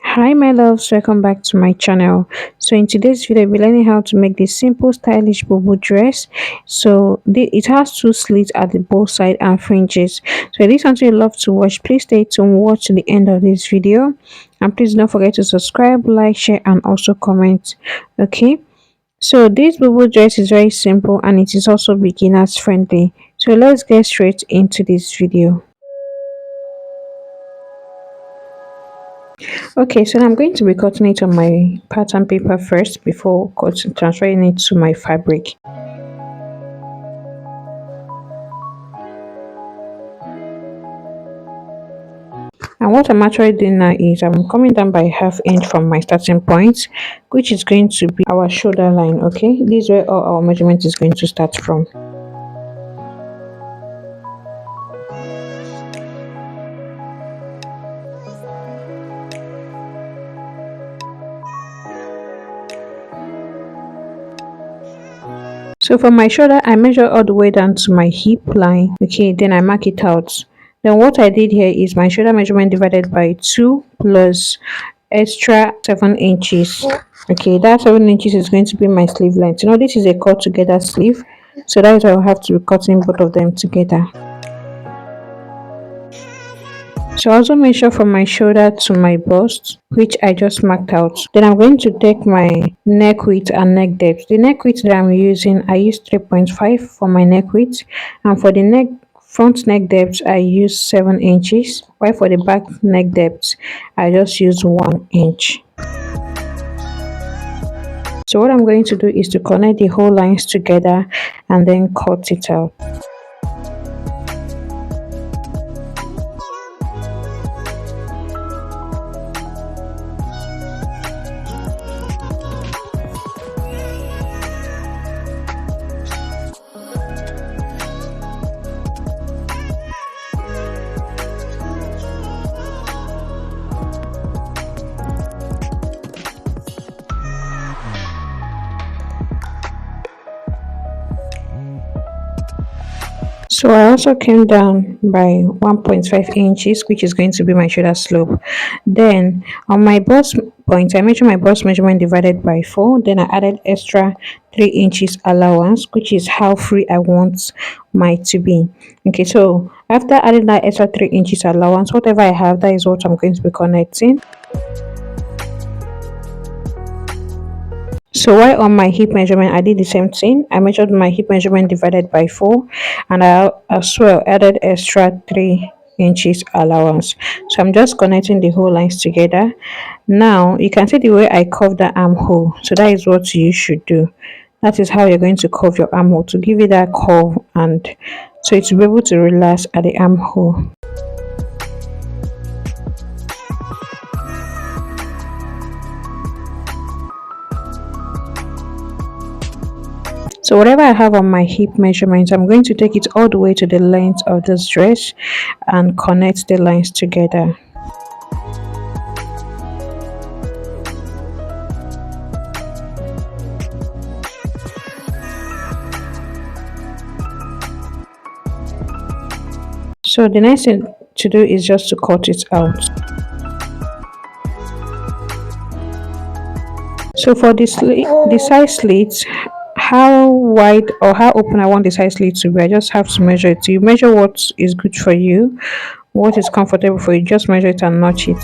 Hi my loves, welcome back to my channel. So in today's video we're learning how to make this simple stylish bubu dress. It has two slits at the both side and fringes. So if this is something you love to watch, please stay tuned, watch to the end of this video, and please don't forget to subscribe, like, share, and also comment. Okay, so this bubu dress is very simple and it is also beginners friendly. So let's get straight into this video. Okay, so I'm going to be cutting it on my pattern paper first before transferring it to my fabric. And what I'm actually doing now is I'm coming down by half inch from my starting point, which is going to be our shoulder line. Okay, this is where all our measurement is going to start from. So for my shoulder, I measure all the way down to my hip line. Okay, then I mark it out. Then what I did here is my shoulder measurement divided by 2 plus extra 7 inches. Okay, that 7 inches is going to be my sleeve length. This is a cut together sleeve. So that is why I'll have to be cutting both of them together. So I also measure from my shoulder to my bust, which I just marked out. Then I'm going to take my neck width and neck depth. The neck width that I'm using, I use 3.5 for my neck width, and for the front neck depth, I use 7 inches, while for the back neck depth, I just use 1 inch. So what I'm going to do is to connect the whole lines together and then cut it out. So I also came down by 1.5 inches, which is going to be my shoulder slope. Then on my bust point, I measure my bust measurement divided by 4. Then I added extra 3 inches allowance, which is how free I want my to be. Okay, so after adding that extra 3 inches allowance, whatever I have, that is what I'm going to be connecting. So while on my hip measurement, I did the same thing. I measured my hip measurement divided by 4, and I as well added extra 3 inches allowance. So I'm just connecting the whole lines together. Now you can see the way I curve the armhole. So that is what you should do. That is how you're going to curve your armhole, to give it that curve, and so it will be able to relax at the armhole. So whatever I have on my hip measurement, I'm going to take it all the way to the length of this dress and connect the lines together. So the next thing to do is just to cut it out. So for the side slits, how wide or how open I want the side slit to be, I just have to measure it. You measure what is good for you, what is comfortable for you, just measure it and notch it.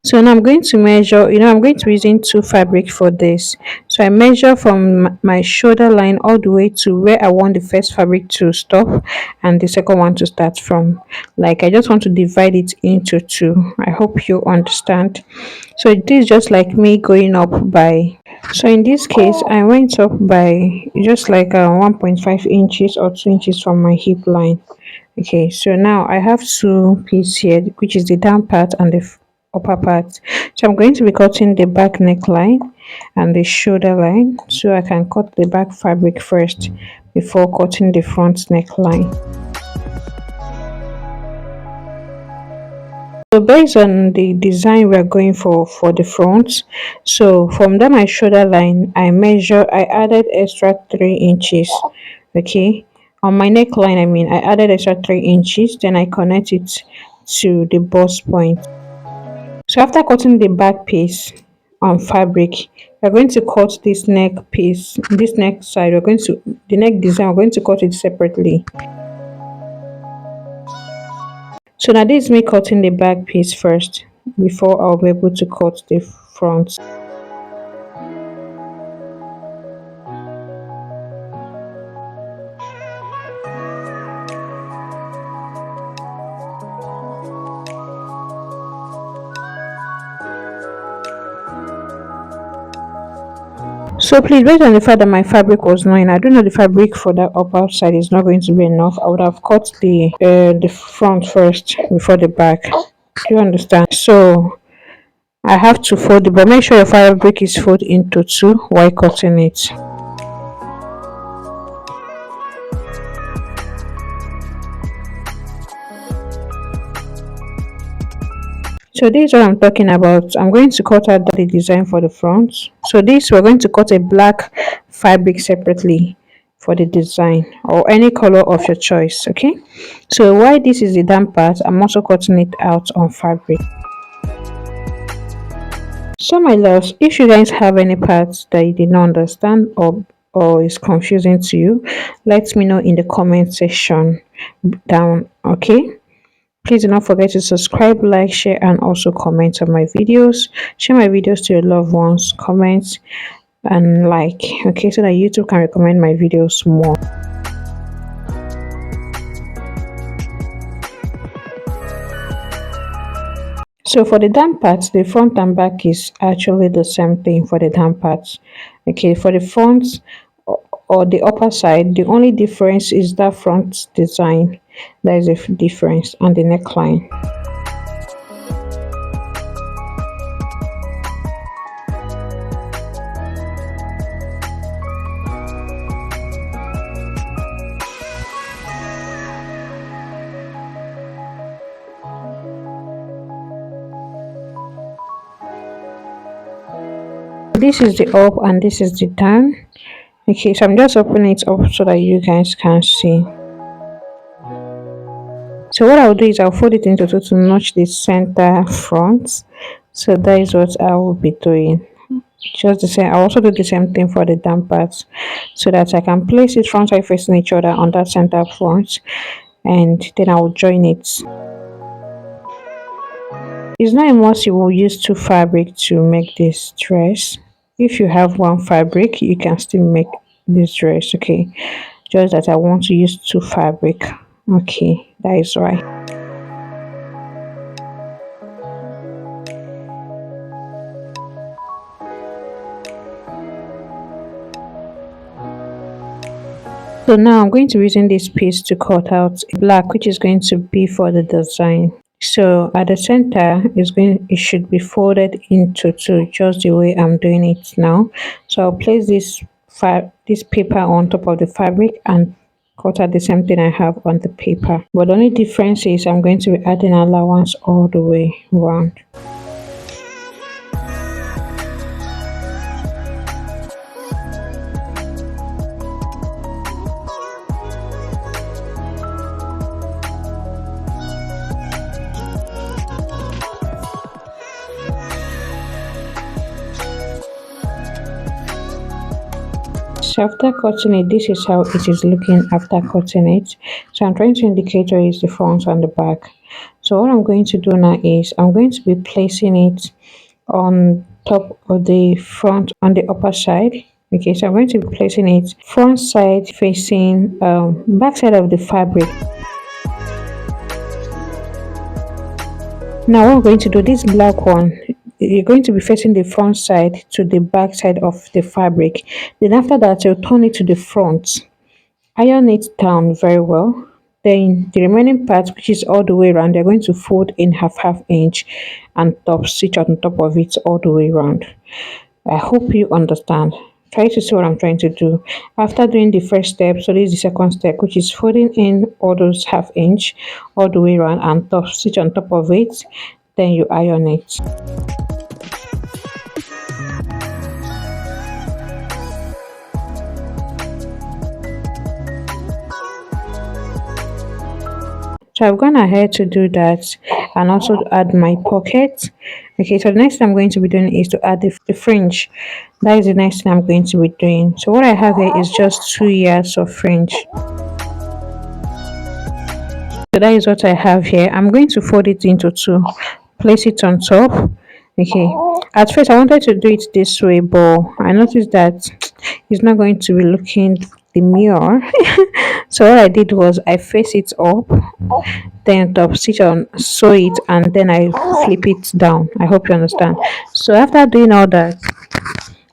So now I'm going to measure, I'm going to be using two fabric for this. So I measure from my shoulder line all the way to where I want the first fabric to stop and the second one to start from. Like I just want to divide it into two. I hope you understand. So this is just like me going up by, so in this case I went up by just like 1.5 inches or 2 inches from my hip line. Okay, so now I have two pieces here, which is the down part and the upper part. So I'm going to be cutting the back neckline and the shoulder line, so I can cut the back fabric first before cutting the front neckline. So based on the design we are going for the front, so from that my shoulder line, I added extra 3 inches. Okay, on my neckline, I added extra 3 inches, then I connect it to the bust point. So after cutting the back piece on fabric, we're going to cut this neck piece, this neck side. We're going to the neck design. We're going to cut it separately. So now this is me cutting the back piece first before I'll be able to cut the front. So please, based on the fact that my fabric was 9, I don't know the fabric for that upper side is not going to be enough. I would have cut the front first before the back. Do you understand? So I have to fold it, but make sure your fabric is folded into two while cutting it. So this is what I'm talking about. I'm going to cut out the design for the front. So this, we're going to cut a black fabric separately for the design, or any color of your choice. Okay, so while this is the damp part, I'm also cutting it out on fabric. So my loves, if you guys have any parts that you did not understand or is confusing to you, let me know in the comment section down. Okay, please do not forget to subscribe, like, share, and also comment on my videos. Share my videos to your loved ones, comment and like, okay, so that YouTube can recommend my videos more. So for the damp parts, the front and back is actually the same thing for the damp parts. Okay, for the front or the upper side, the only difference is that front design. There is a difference, and the neckline. This is the up and this is the down. Okay, so I'm just opening it up so that you guys can see. So what I'll do is I'll fold it into two to notch the center front. So that is what I will be doing. Just the same. I'll also do the same thing for the damp parts, so that I can place it front side facing each other on that center front, and then I will join it. It's not a must you will use two fabric to make this dress. If you have one fabric, you can still make this dress. Okay, just that I want to use two fabric. Okay, that is right. So now I'm going to be using this piece to cut out black, which is going to be for the design. So at the center it should be folded into two, just the way I'm doing it now. So I'll place this paper on top of the fabric and cut out the same thing I have on the paper. But the only difference is I'm going to be adding allowance all the way around. So after cutting it, this is how it is looking after cutting it. So I'm trying to indicate where is the front and the back. So what I'm going to do now is I'm going to be placing it on top of the front on the upper side. Okay, so I'm going to be placing it front side facing back side of the fabric. Now what I'm going to do, this black one, you're going to be facing the front side to the back side of the fabric. Then after that, you'll turn it to the front, iron it down very well. Then the remaining part, which is all the way around, they're going to fold in half inch and top stitch on top of it all the way around. I hope you understand. Try to see what I'm trying to do. After doing the first step, so this is the second step, which is folding in all those half inch all the way around and top stitch on top of it. Then you iron it. So I've gone ahead to do that, and also to add my pocket. Okay, so the next thing I'm going to be doing is to add the fringe. That is the next thing I'm going to be doing. So what I have here is just 2 yards of fringe. So that is what I have here. I'm going to fold it into two, place it on top. Okay, at first I wanted to do it this way, but I noticed that it's not going to be looking the mirror. So what I did was I face it up, then top stitch on, sew it, and then I flip it down. I hope you understand. So after doing all that,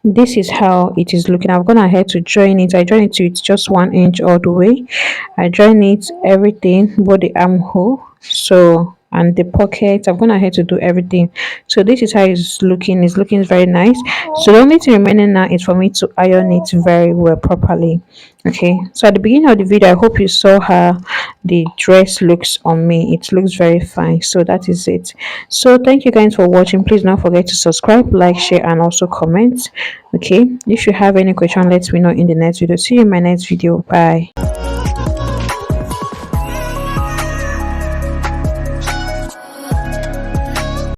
this is how it is looking. I've gone ahead to join it. I join it to it's just 1 inch all the way. I join it everything, both the armhole, so and the pocket. I've gone ahead to do everything. So this is how it's looking. It's looking very nice. So the only thing remaining now is for me to iron it very well properly. Okay, so at the beginning of the video, I hope you saw how the dress looks on me. It looks very fine. So that is it. So thank you guys for watching. Please don't forget to subscribe, like, share, and also comment. Okay, if you have any question, let me know in the next video. See you in my next video. Bye.